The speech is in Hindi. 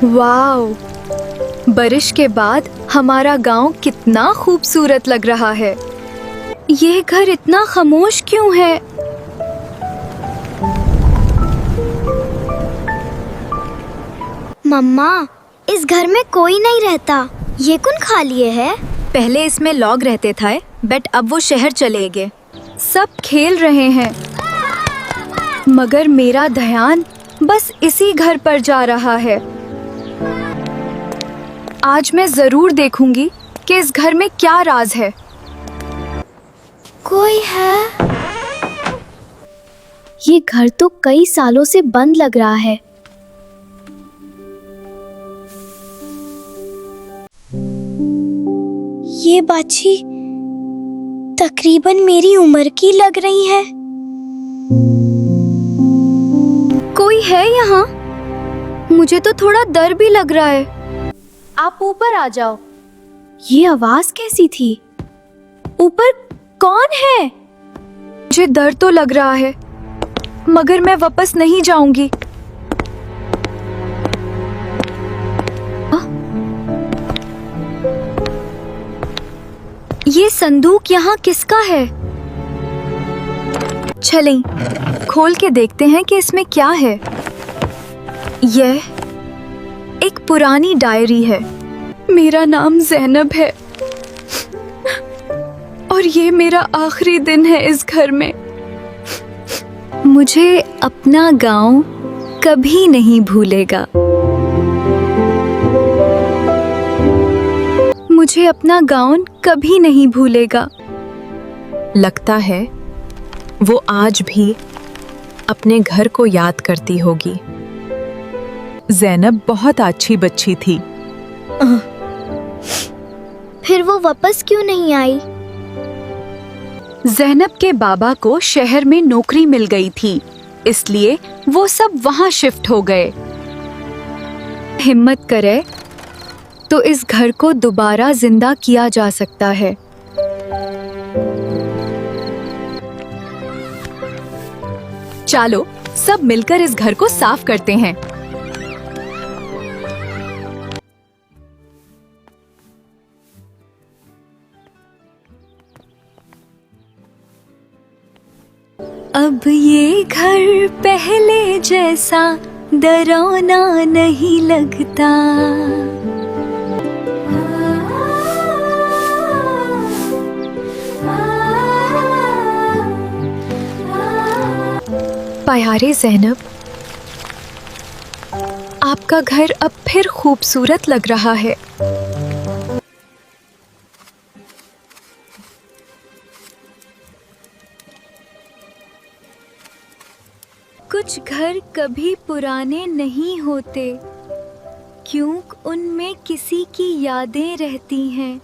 वाओ! बारिश के बाद हमारा गांव कितना खूबसूरत लग रहा है। यह घर इतना खामोश क्यों है? मम्मा, इस घर में कोई नहीं रहता। ये कौन खा लिए है? पहले इसमें लोग रहते थे, बट अब वो शहर चले गए। सब खेल रहे हैं, मगर मेरा ध्यान बस इसी घर पर जा रहा है। आज मैं जरूर देखूंगी कि इस घर में क्या राज है। कोई है? ये घर तो कई सालों से बंद लग रहा है। ये बाछी तकरीबन मेरी उम्र की लग रही है। कोई है यहाँ? मुझे तो थोड़ा डर भी लग रहा है। आप ऊपर आ जाओ। ये आवाज कैसी थी? ऊपर कौन है? मुझे डर तो लग रहा है, मगर मैं वापस नहीं जाऊंगी। ये संदूक यहाँ किसका है? चलें, खोल के देखते हैं कि इसमें क्या है। यह एक पुरानी डायरी है। मेरा नाम ज़ैनब है और ये मेरा आखिरी दिन है इस घर में। मुझे अपना गांव कभी नहीं भूलेगा। मुझे अपना गांव कभी नहीं भूलेगा। लगता है वो आज भी अपने घर को याद करती होगी। ज़ैनब बहुत अच्छी बच्ची थी। फिर वो वापस क्यों नहीं आई? ज़ैनब के बाबा को शहर में नौकरी मिल गई थी, इसलिए वो सब वहां शिफ्ट हो गए। हिम्मत करे तो इस घर को दोबारा जिंदा किया जा सकता है। चलो सब मिलकर इस घर को साफ करते हैं। अब ये घर पहले जैसा डरावना नहीं लगता। प्यारे ज़ैनब, आपका घर अब फिर खूबसूरत लग रहा है। कुछ घर कभी पुराने नहीं होते, क्योंकि उनमें किसी की यादें रहती हैं।